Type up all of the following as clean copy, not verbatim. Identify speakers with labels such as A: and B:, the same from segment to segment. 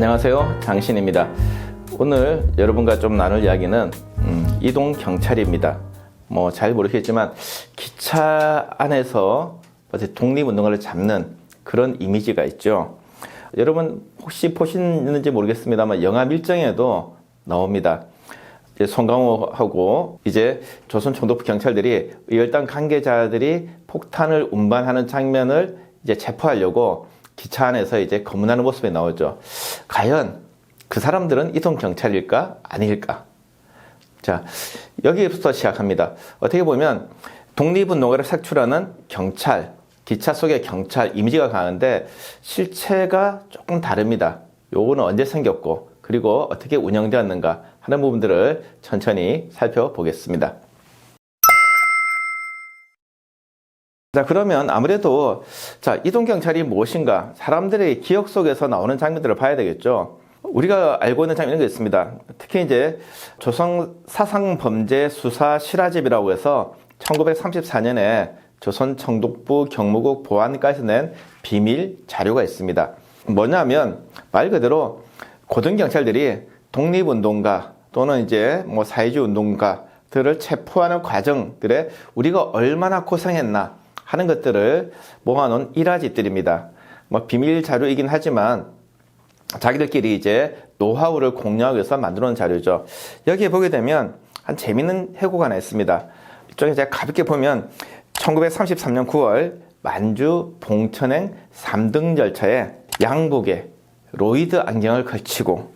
A: 안녕하세요, 장신입니다. 오늘 여러분과 좀 나눌 이야기는 이동 경찰입니다. 뭐 잘 모르겠지만 기차 안에서 독립운동가를 잡는 그런 이미지가 있죠. 여러분 혹시 보시는지 모르겠습니다만 영화 밀정에도 나옵니다. 송강호하고 이제 조선 총독부 경찰들이 의열당 관계자들이 폭탄을 운반하는 장면을 이제 체포하려고 기차 안에서 이제 검문하는 모습이 나오죠. 과연 그 사람들은 이동 경찰일까 아닐까? 자, 여기부터 시작합니다. 어떻게 보면 독립운동가를 색출하는 경찰, 기차 속의 경찰 이미지가 강한데 실체가 조금 다릅니다. 요거는 언제 생겼고 그리고 어떻게 운영되었는가 하는 부분들을 천천히 살펴보겠습니다. 자, 그러면 아무래도 이동경찰이 무엇인가 사람들의 기억 속에서 나오는 장면들을 봐야 되겠죠. 우리가 알고 있는 장면이 있습니다. 특히 이제 조선 사상범죄 수사 실화집이라고 해서 1934년에 조선 총독부 경무국 보안과에서 낸 비밀 자료가 있습니다. 뭐냐면 말 그대로 고등경찰들이 독립운동가 또는 이제 뭐 사회주의 운동가들을 체포하는 과정들에 우리가 얼마나 고생했나 하는 것들을 모아놓은 일화집들입니다. 뭐 비밀 자료이긴 하지만 자기들끼리 이제 노하우를 공유하기 위해서 만들어 놓은 자료죠. 여기에 보게 되면 한 재미있는 해고가 하나 있습니다. 이쪽에 제가 가볍게 보면 1933년 9월 만주 봉천행 3등 열차에 양복에 로이드 안경을 걸치고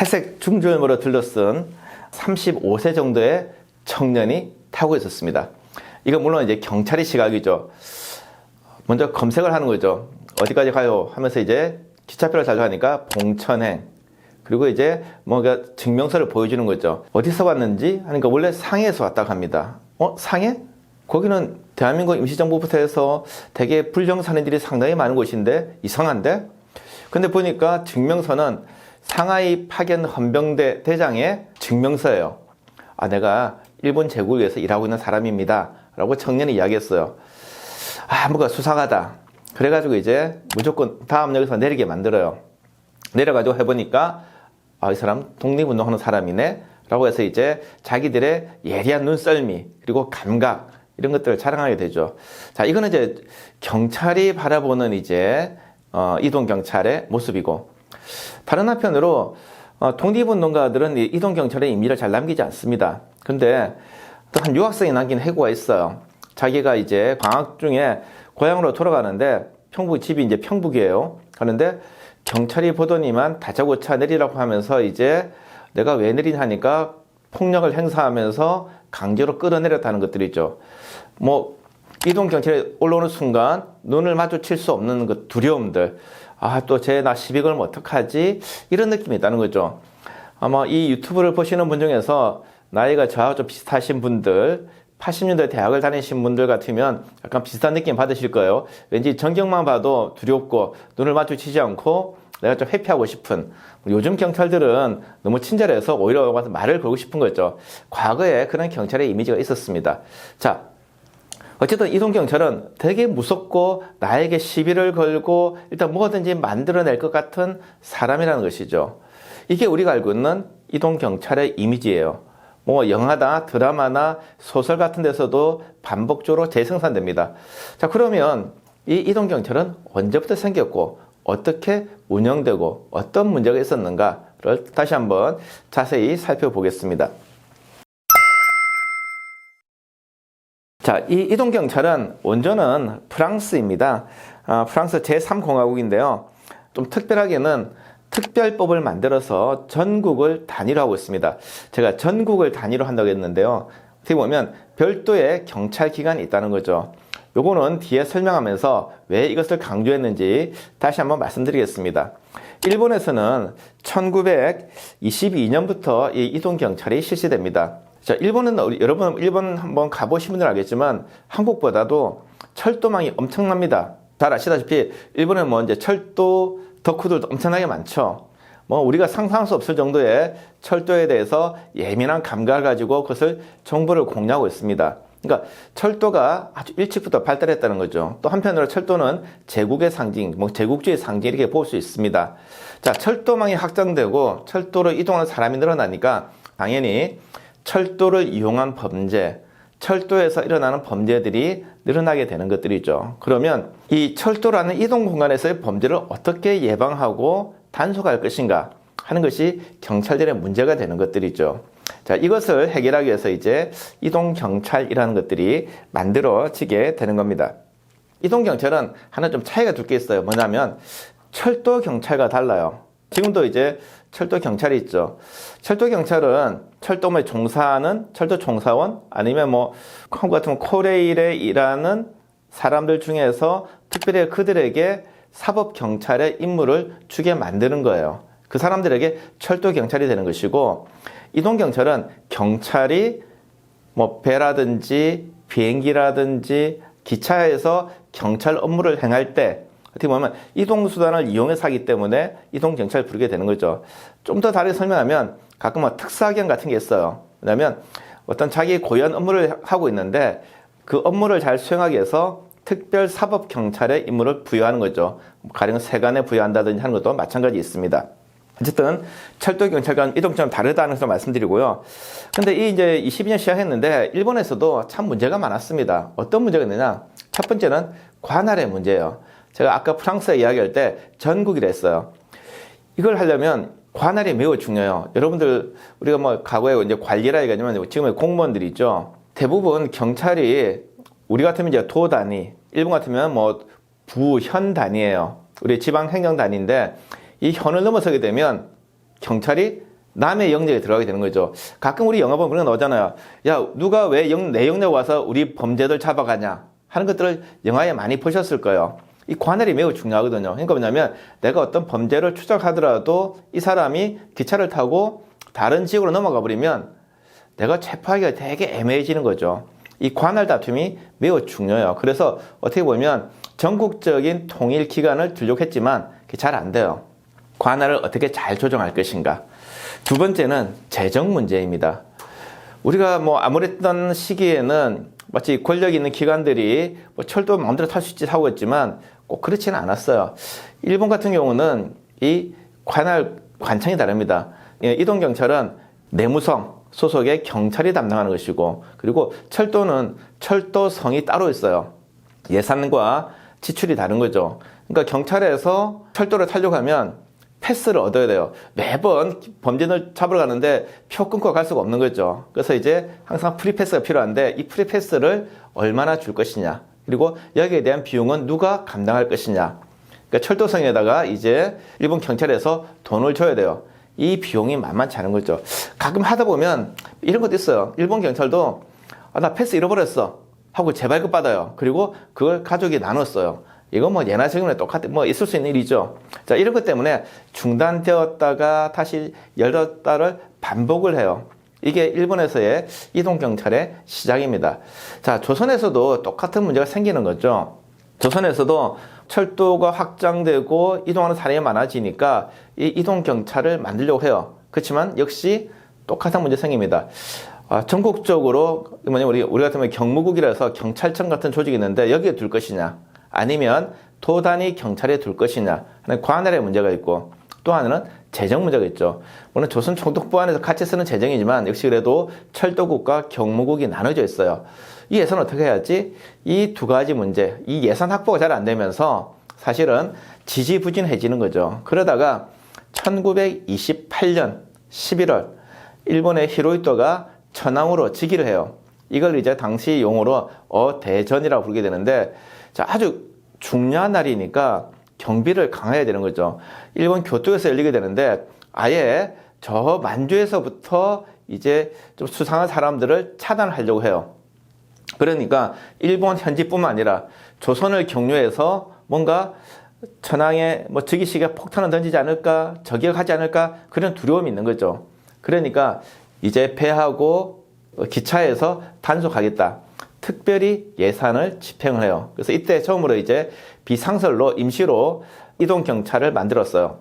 A: 회색 중절모로 둘러쓴 35세 정도의 청년이 타고 있었습니다. 이거 물론 이제 경찰의 시각이죠. 먼저 검색을 하는 거죠. 어디까지 가요? 하면서 이제 기차표를 자료하니까 봉천행 그리고 이제 뭔가 증명서를 보여주는 거죠. 어디서 왔는지 하니까 원래 상해에서 왔다고 합니다. 상해? 거기는 대한민국 임시정부부터 해서 되게 불정산인들이 상당히 많은 곳인데 이상한데? 근데 보니까 증명서는 상하이 파견 헌병대 대장의 증명서예요. 아, 내가 일본 제국을 위해서 일하고 있는 사람입니다. 라고 청년이 이야기했어요. 아, 뭔가 수상하다. 그래가지고 이제 무조건 다음 역에서 내리게 만들어요. 내려가지고 해보니까 이 사람 독립운동하는 사람이네. 라고 해서 이제 자기들의 예리한 눈썰미 그리고 감각 이런 것들을 자랑하게 되죠. 자, 이거는 이제 경찰이 바라보는 이제 이동경찰의 모습이고 다른 한편으로 독립운동가들은 이동경찰의 이미지를 잘 남기지 않습니다. 근데 또 한 유학생이 남긴 해고가 있어요. 자기가 이제 방학 중에 고향으로 돌아가는데 집이 이제 평북이에요. 그런데 경찰이 보더니만 다짜고짜 내리라고 하면서 이제 내가 왜 내리냐 하니까 폭력을 행사하면서 강제로 끌어내렸다는 것들이 있죠. 뭐 이동경찰이 올라오는 순간 눈을 마주칠 수 없는 그 두려움들, 또 나 시비 걸면 어떡하지? 이런 느낌이 있다는 거죠. 아마 이 유튜브를 보시는 분 중에서 나이가 저하고 좀 비슷하신 분들, 80년대 대학을 다니신 분들 같으면 약간 비슷한 느낌 받으실 거예요. 왠지 전경만 봐도 두렵고 눈을 마주치지 않고 내가 좀 회피하고 싶은, 요즘 경찰들은 너무 친절해서 오히려 와서 말을 걸고 싶은 거죠. 과거에 그런 경찰의 이미지가 있었습니다. 자, 어쨌든 이동경찰은 되게 무섭고 나에게 시비를 걸고 일단 뭐든지 만들어낼 것 같은 사람이라는 것이죠. 이게 우리가 알고 있는 이동경찰의 이미지예요. 뭐 영화나 드라마나 소설 같은 데서도 반복적으로 재생산됩니다. 자, 그러면 이 이동경찰은 언제부터 생겼고 어떻게 운영되고 어떤 문제가 있었는가를 다시 한번 자세히 살펴보겠습니다. 자, 이 이동경찰은 원조는 프랑스입니다. 프랑스 제3공화국인데요. 좀 특별하게는 특별법을 만들어서 전국을 단위로 하고 있습니다. 제가 전국을 단위로 한다고 했는데요. 어떻게 보면 별도의 경찰기관이 있다는 거죠. 요거는 뒤에 설명하면서 왜 이것을 강조했는지 다시 한번 말씀드리겠습니다. 일본에서는 1922년부터 이 이동경찰이 실시됩니다. 자, 일본은 여러분 일본 한번 가보신 분들 알겠지만 한국보다도 철도망이 엄청납니다. 잘 아시다시피 일본은 뭐 이제 철도 덕후들도 엄청나게 많죠. 뭐 우리가 상상할 수 없을 정도의 철도에 대해서 예민한 감각을 가지고 그것을 정보를 공유하고 있습니다. 그러니까 철도가 아주 일찍부터 발달했다는 거죠. 또 한편으로 철도는 제국의 상징, 뭐 제국주의 상징 이렇게 볼 수 있습니다. 자, 철도망이 확장되고 철도로 이동하는 사람이 늘어나니까 당연히 철도를 이용한 범죄, 철도에서 일어나는 범죄들이 늘어나게 되는 것들이죠. 그러면 이 철도라는 이동 공간에서의 범죄를 어떻게 예방하고 단속할 것인가 하는 것이 경찰들의 문제가 되는 것들이죠. 자, 이것을 해결하기 위해서 이제 이동경찰이라는 것들이 만들어지게 되는 겁니다. 이동경찰은 하나 좀 차이가 둘 게 있어요. 뭐냐면 철도경찰과 달라요. 지금도 이제 철도경찰이 있죠. 철도경찰은 철도에 종사하는 철도 종사원 아니면 뭐 한국 같으면 코레일에 일하는 사람들 중에서 특별히 그들에게 사법경찰의 임무를 주게 만드는 거예요. 그 사람들에게 철도경찰이 되는 것이고, 이동경찰은 경찰이 뭐 배라든지 비행기라든지 기차에서 경찰 업무를 행할 때 어떻게 보면 이동수단을 이용해서 하기 때문에 이동경찰을 부르게 되는 거죠. 좀 더 다르게 설명하면 가끔 뭐 특사경 같은 게 있어요. 왜냐하면 어떤 자기 고유한 업무를 하고 있는데 그 업무를 잘 수행하기 위해서 특별사법경찰의 임무를 부여하는 거죠. 가령 세관에 부여한다든지 하는 것도 마찬가지 있습니다. 어쨌든 철도경찰과 이동경찰은 다르다는 것을 말씀드리고요. 근데 이 이제 22년 시작했는데 일본에서도 참 문제가 많았습니다. 어떤 문제가 있느냐? 첫 번째는 관할의 문제예요. 제가 아까 프랑스에 이야기할 때 전국이라 했어요. 이걸 하려면 관할이 매우 중요해요. 여러분들 우리가 뭐 과거에 이제 관리라 얘기하지만 지금의 공무원들이 있죠. 대부분 경찰이 우리 같으면 이제 도 단위, 일본 같으면 뭐 부, 현 단위예요. 우리 지방 행정 단위인데 이 현을 넘어서게 되면 경찰이 남의 영역에 들어가게 되는 거죠. 가끔 우리 영화 보면 그런 거 나오잖아요. 야, 누가 왜 내 영역 와서 우리 범죄들 잡아가냐 하는 것들을 영화에 많이 보셨을 거예요. 이 관할이 매우 중요하거든요. 그러니까 뭐냐면 내가 어떤 범죄를 추적하더라도 이 사람이 기차를 타고 다른 지역으로 넘어가 버리면 내가 체포하기가 되게 애매해지는 거죠. 이 관할 다툼이 매우 중요해요. 그래서 어떻게 보면 전국적인 통일 기관을 두려고 했지만 그게 잘 안 돼요. 관할을 어떻게 잘 조정할 것인가. 두 번째는 재정 문제입니다. 우리가 뭐 아무랬던 시기에는 마치 권력 있는 기관들이 뭐 철도 마음대로 탈 수 있지 하고 있지만 꼭 그렇지는 않았어요. 일본 같은 경우는 이 관할 관청이 다릅니다. 이동경찰은 내무성 소속의 경찰이 담당하는 것이고, 그리고 철도는 철도성이 따로 있어요. 예산과 지출이 다른 거죠. 그러니까 경찰에서 철도를 타려고 하면 패스를 얻어야 돼요. 매번 범죄를 잡으러 가는데 표 끊고 갈 수가 없는 거죠. 그래서 이제 항상 프리패스가 필요한데 이 프리패스를 얼마나 줄 것이냐, 그리고 여기에 대한 비용은 누가 감당할 것이냐. 그러니까 철도성에다가 이제 일본 경찰에서 돈을 줘야 돼요. 이 비용이 만만치 않은 거죠. 가끔 하다 보면 이런 것도 있어요. 일본 경찰도 나 패스 잃어버렸어 하고 재발급 받아요. 그리고 그걸 가족이 나눴어요. 이거 뭐 예나 지금이나 똑같아 뭐 있을 수 있는 일이죠. 자, 이런 것 때문에 중단되었다가 다시 열렸다를 반복을 해요. 이게 일본에서의 이동경찰의 시작입니다. 자, 조선에서도 똑같은 문제가 생기는 거죠. 조선에서도 철도가 확장되고 이동하는 사람이 많아지니까 이 이동경찰을 만들려고 해요. 그렇지만 역시 똑같은 문제 생깁니다. 전국적으로 우리 같으면 경무국이라서 경찰청 같은 조직이 있는데 여기에 둘 것이냐, 아니면 도 단위 경찰에 둘 것이냐 하는 관할의 문제가 있고, 또 하나는 재정 문제가 있죠. 물론 조선 총독부 안에서 같이 쓰는 재정이지만 역시 그래도 철도국과 경무국이 나눠져 있어요. 이 예산을 어떻게 해야지? 이 두 가지 문제, 이 예산 확보가 잘 안 되면서 사실은 지지부진해지는 거죠. 그러다가 1928년 11월 일본의 히로히토가 천황으로 즉위를 해요. 이걸 이제 당시 용어로 대전이라고 부르게 되는데, 자, 아주 중요한 날이니까 경비를 강화해야 되는 거죠. 일본 교토에서 열리게 되는데 아예 저 만주에서부터 이제 좀 수상한 사람들을 차단하려고 해요. 그러니까 일본 현지뿐만 아니라 조선을 경유해서 뭔가 천황의 뭐 즉위식에 폭탄을 던지지 않을까, 저격하지 않을까, 그런 두려움이 있는 거죠. 그러니까 이제 배하고 기차에서 단속하겠다. 특별히 예산을 집행을 해요. 그래서 이때 처음으로 이제 비상설로 임시로 이동경찰을 만들었어요.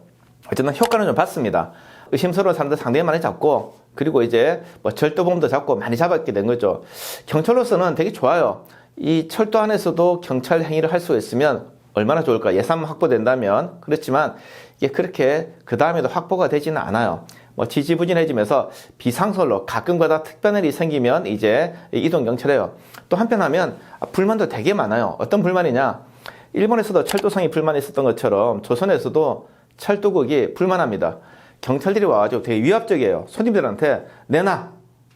A: 어쨌든 효과는 좀 봤습니다. 의심스러운 사람들 상당히 많이 잡고, 그리고 이제 뭐 절도범도 잡고 많이 잡았게 된 거죠. 경찰로서는 되게 좋아요. 이 철도 안에서도 경찰 행위를 할 수 있으면 얼마나 좋을까. 예산만 확보된다면. 그렇지만 이게 그렇게 그 다음에도 확보가 되지는 않아요. 뭐 지지부진해지면서 비상설로 가끔가다 특별한 일이 생기면 이제 이동 경찰해요. 또 한편하면 불만도 되게 많아요. 어떤 불만이냐? 일본에서도 철도성이 불만이 있었던 것처럼 조선에서도 철도국이 불만합니다. 경찰들이 와가지고 되게 위압적이에요. 손님들한테 내놔,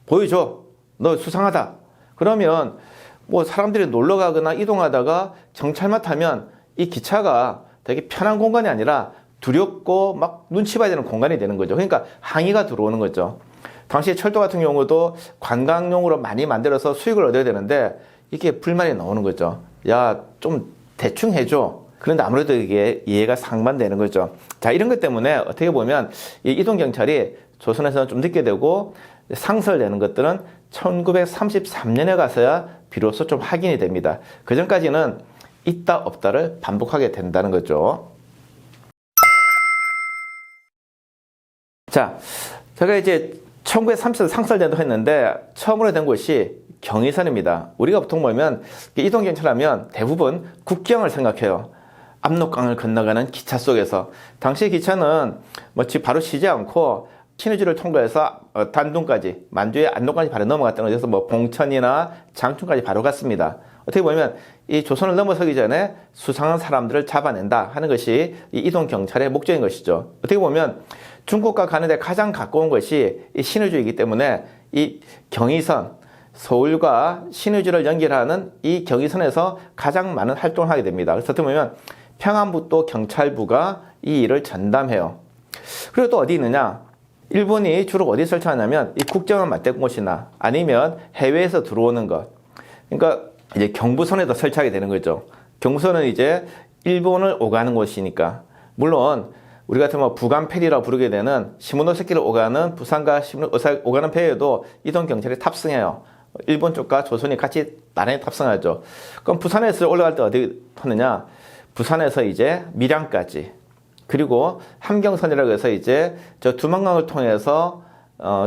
A: 보여줘, 너 수상하다. 그러면 뭐 사람들이 놀러 가거나 이동하다가 정찰만 타면 이 기차가 되게 편한 공간이 아니라 두렵고 막 눈치 봐야 되는 공간이 되는 거죠. 그러니까 항의가 들어오는 거죠. 당시 철도 같은 경우도 관광용으로 많이 만들어서 수익을 얻어야 되는데 이게 불만이 나오는 거죠. 야, 좀 대충 해줘. 그런데 아무래도 이게 이해가 상반되는 거죠. 자, 이런 것 때문에 어떻게 보면 이 이동경찰이 조선에서는 좀 늦게 되고 상설되는 것들은 1933년에 가서야 비로소 좀 확인이 됩니다. 그 전까지는 있다 없다를 반복하게 된다는 거죠. 자, 제가 이제 1930년 상설된다고 했는데 처음으로 된 곳이 경의선입니다. 우리가 보통 보면 이동경찰하면 대부분 국경을 생각해요. 압록강을 건너가는 기차 속에서. 당시 기차는 뭐 바로 쉬지 않고 신의주를 통과해서 단둥까지, 만주의 안동까지 바로 넘어갔던 거죠. 그래서 뭐 봉천이나 장춘까지 바로 갔습니다. 어떻게 보면 이 조선을 넘어서기 전에 수상한 사람들을 잡아낸다 하는 것이 이 이동경찰의 목적인 것이죠. 어떻게 보면 중국과 가는데 가장 가까운 것이 이 신의주이기 때문에 이 경의선, 서울과 신의주를 연결하는 이 경의선에서 가장 많은 활동을 하게 됩니다. 그래서 어떻게 보면 평안북도 경찰부가 이 일을 전담해요. 그리고 또 어디 있느냐? 일본이 주로 어디 설치하냐면 이 국경을 맞대는 곳이나 아니면 해외에서 들어오는 것. 그러니까 이제 경부선에도 설치하게 되는 거죠. 경부선은 이제 일본을 오가는 곳이니까. 물론 우리 같은 뭐 부간페리라고 부르게 되는 시모노세키를 오가는 부산과 오가는 배에도 이동경찰이 탑승해요. 일본 쪽과 조선이 같이 나란히 탑승하죠. 그럼 부산에서 올라갈 때 어디 하느냐? 부산에서 이제 밀양까지, 그리고 함경선이라고 해서 이제 저 두만강을 통해서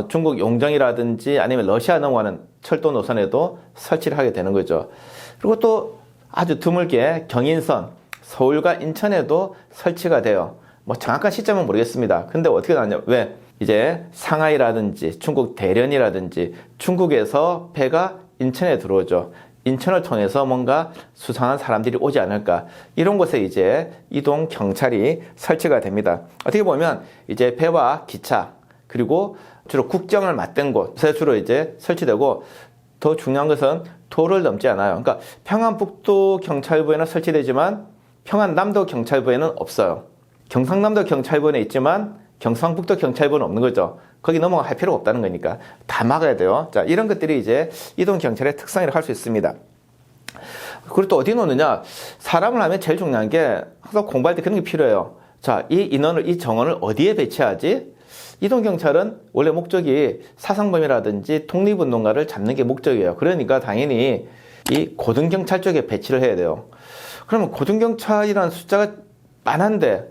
A: 중국 용정이라든지 아니면 러시아 넘어가는 철도 노선에도 설치를 하게 되는 거죠. 그리고 또 아주 드물게 경인선, 서울과 인천에도 설치가 돼요. 뭐 정확한 시점은 모르겠습니다. 근데 어떻게 나왔냐? 왜? 이제 상하이라든지 중국 대련이라든지 중국에서 배가 인천에 들어오죠. 인천을 통해서 뭔가 수상한 사람들이 오지 않을까. 이런 곳에 이제 이동 경찰이 설치가 됩니다. 어떻게 보면 이제 배와 기차, 그리고 주로 국경을 맞댄 곳에 주로 이제 설치되고, 더 중요한 것은 도를 넘지 않아요. 그러니까 평안북도 경찰부에는 설치되지만 평안남도 경찰부에는 없어요. 경상남도 경찰부에는 있지만 경상북도 경찰부는 없는 거죠. 거기 넘어갈 필요가 없다는 거니까 다 막아야 돼요. 자, 이런 것들이 이제 이동 경찰의 특성이라고 할 수 있습니다. 그리고 또 어디 놓느냐? 사람을 하면 제일 중요한 게 항상 공부할 때 그런 게 필요해요. 자, 이 인원을, 이 정원을 어디에 배치하지? 이동 경찰은 원래 목적이 사상범이라든지 독립운동가를 잡는 게 목적이에요. 그러니까 당연히 이 고등경찰 쪽에 배치를 해야 돼요. 그러면 고등경찰이라는 숫자가 많은데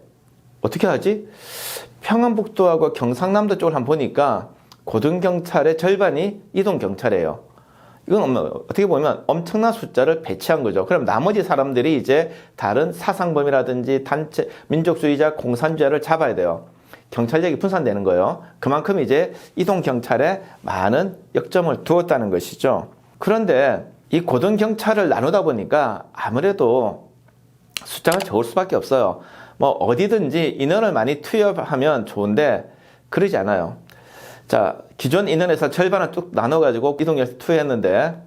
A: 어떻게 하지? 평안북도하고 경상남도 쪽을 한번 보니까 고등경찰의 절반이 이동경찰이에요. 이건 어떻게 보면 엄청난 숫자를 배치한 거죠. 그럼 나머지 사람들이 이제 다른 사상범이라든지 단체, 민족주의자, 공산주의자를 잡아야 돼요. 경찰력이 분산되는 거예요. 그만큼 이제 이동경찰에 많은 역점을 두었다는 것이죠. 그런데 이 고등경찰을 나누다 보니까 아무래도 숫자가 적을 수밖에 없어요. 뭐 어디든지 인원을 많이 투입하면 좋은데 그러지 않아요. 자, 기존 인원에서 절반을 뚝 나눠가지고 이동경찰 투입했는데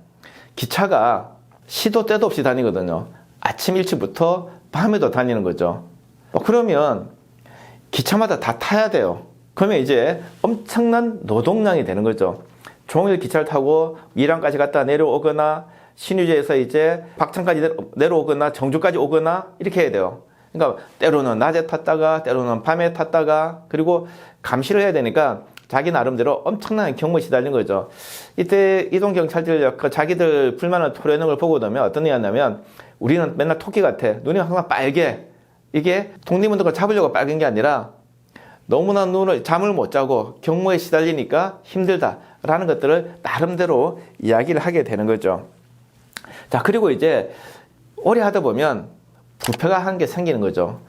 A: 기차가 시도 때도 없이 다니거든요. 아침 일찍부터 밤에도 다니는 거죠. 그러면 기차마다 다 타야 돼요. 그러면 이제 엄청난 노동량이 되는 거죠. 종일 기차를 타고 밀양까지 갔다 내려오거나 신의주에서 이제 박천까지 내려오거나 정주까지 오거나 이렇게 해야 돼요. 그러니까 때로는 낮에 탔다가 때로는 밤에 탔다가, 그리고 감시를 해야 되니까 자기 나름대로 엄청난 경무에 시달린 거죠. 이때 이동경찰들 자기들 불만을 토로하는 걸 보고 나면 어떤 얘기였냐면, 우리는 맨날 토끼 같아. 눈이 항상 빨개. 이게 독립운동가 잡으려고 빨간 게 아니라 너무나 잠을 못 자고 경무에 시달리니까 힘들다라는 것들을 나름대로 이야기를 하게 되는 거죠. 자, 그리고 이제 오래 하다 보면 부패가 한 게 생기는 거죠.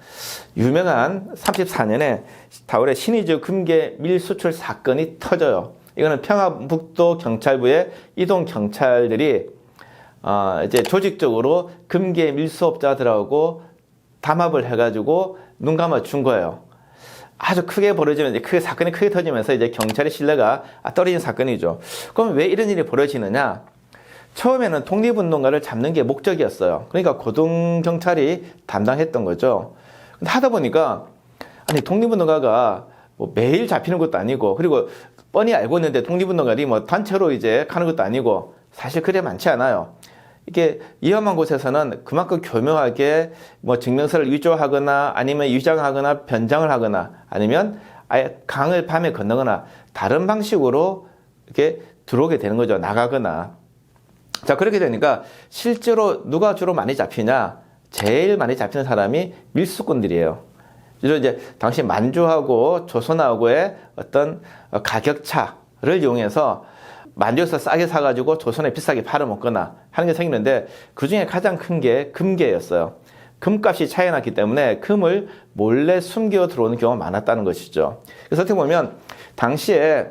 A: 유명한 34년에 다울의 신의주 금괴 밀수출 사건이 터져요. 이거는 평안북도 경찰부의 이동 경찰들이 이제 조직적으로 금괴 밀수업자들하고 담합을 해가지고 눈 감아 준 거예요. 아주 크게 벌어지면 이제 사건이 크게 터지면서 이제 경찰의 신뢰가 떨어진 사건이죠. 그럼 왜 이런 일이 벌어지느냐? 처음에는 독립운동가를 잡는 게 목적이었어요. 그러니까 고등경찰이 담당했던 거죠. 근데 하다 보니까 아니 독립운동가가 뭐 매일 잡히는 것도 아니고 그리고 뻔히 알고 있는데 독립운동가들이 뭐 단체로 이제 가는 것도 아니고 사실 그래 많지 않아요. 이게 위험한 곳에서는 그만큼 교묘하게 뭐 증명서를 위조하거나 아니면 위장하거나 변장을 하거나 아니면 아예 강을 밤에 건너거나 다른 방식으로 이렇게 들어오게 되는 거죠. 나가거나. 자, 그렇게 되니까 실제로 누가 주로 많이 잡히냐? 제일 많이 잡히는 사람이 밀수꾼들이에요. 주로 이제 당시 만주하고 조선하고의 어떤 가격차를 이용해서 만주에서 싸게 사가지고 조선에 비싸게 팔아먹거나 하는 게 생기는데 그 중에 가장 큰 게 금괴였어요. 금값이 차이 났기 때문에 금을 몰래 숨겨 들어오는 경우가 많았다는 것이죠. 그래서 어떻게 보면 당시에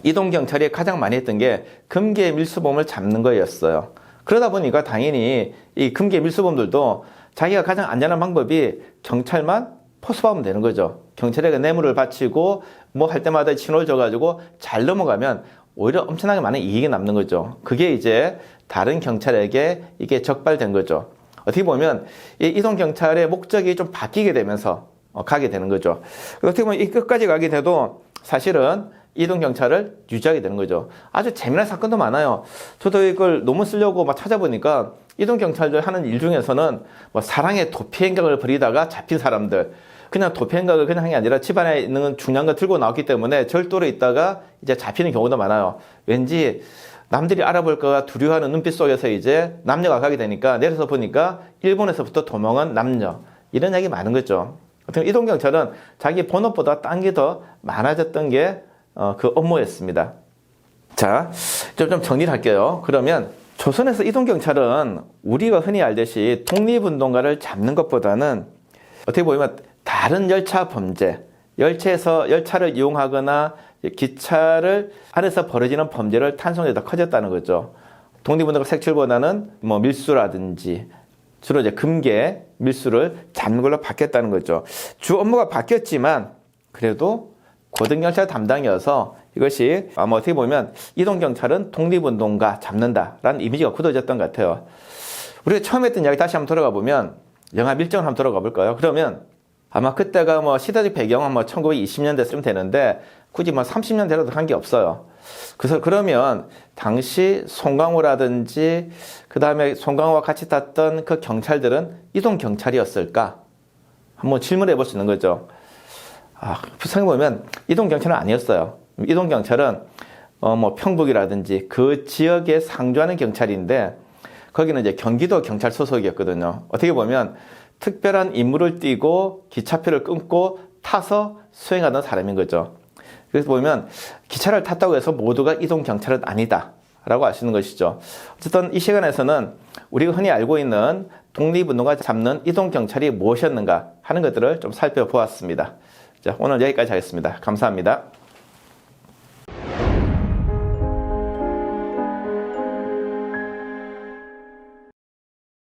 A: 이동경찰이 가장 많이 했던 게 금괴 밀수범을 잡는 거였어요. 그러다 보니까 당연히 이 금괴 밀수범들도 자기가 가장 안전한 방법이 경찰만 포섭하면 되는 거죠. 경찰에게 뇌물을 바치고 뭐 할 때마다 신호를 줘가지고 잘 넘어가면 오히려 엄청나게 많은 이익이 남는 거죠. 그게 이제 다른 경찰에게 이게 적발된 거죠. 어떻게 보면 이 이동경찰의 목적이 좀 바뀌게 되면서 가게 되는 거죠. 어떻게 보면 이 끝까지 가게 돼도 사실은 이동경찰을 유지하게 되는 거죠. 아주 재미난 사건도 많아요. 저도 이걸 논문 쓰려고 막 찾아보니까 이동경찰들 하는 일 중에서는 뭐 사랑의 도피 행각을 벌이다가 잡힌 사람들, 그냥 도피 행각을 그냥 한 게 아니라 집안에 있는 중요한 거 들고 나왔기 때문에 절도로 있다가 이제 잡히는 경우도 많아요. 왠지 남들이 알아볼까 두려워하는 눈빛 속에서 이제 남녀가 가게 되니까 내려서 보니까 일본에서부터 도망한 남녀, 이런 얘기 많은 거죠. 이동경찰은 자기 본업보다 딴 게 더 많아졌던 게 그 업무였습니다. 자, 좀 정리를 할게요. 그러면 조선에서 이동경찰은 우리가 흔히 알듯이 독립운동가를 잡는 것보다는 어떻게 보면 다른 열차 범죄, 열차를 이용하거나 기차를 안에서 벌어지는 범죄를 탄성이 더 커졌다는 거죠. 독립운동가 색출보다는 뭐 밀수라든지 주로 이제 금괴, 밀수를 잡는 걸로 바뀌었다는 거죠. 주 업무가 바뀌었지만 그래도 고등경찰 담당이어서 이것이 아마 어떻게 보면 이동경찰은 독립운동가 잡는다라는 이미지가 굳어졌던 것 같아요. 우리가 처음 했던 이야기 다시 한번 돌아가 보면 영화 밀정을 한번 돌아가 볼까요? 그러면 아마 그때가 뭐 시대적 배경은 뭐 1920년대 쓰면 되는데 굳이 뭐 30년대라도 한 게 없어요. 그래서 그러면 당시 송강호라든지 그 다음에 송강호와 같이 탔던 그 경찰들은 이동경찰이었을까? 한번 질문해 볼 수 있는 거죠. 생각해보면 이동경찰은 아니었어요. 이동경찰은 뭐 평북이라든지 그 지역에 상주하는 경찰인데 거기는 이제 경기도 경찰 소속이었거든요. 어떻게 보면 특별한 임무를 띠고 기차표를 끊고 타서 수행하던 사람인 거죠. 그래서 보면 기차를 탔다고 해서 모두가 이동경찰은 아니다 라고 알 수 있는 것이죠. 어쨌든 이 시간에서는 우리가 흔히 알고 있는 독립운동가 잡는 이동경찰이 무엇이었는가 하는 것들을 좀 살펴보았습니다. 자, 오늘 여기까지 하겠습니다. 감사합니다.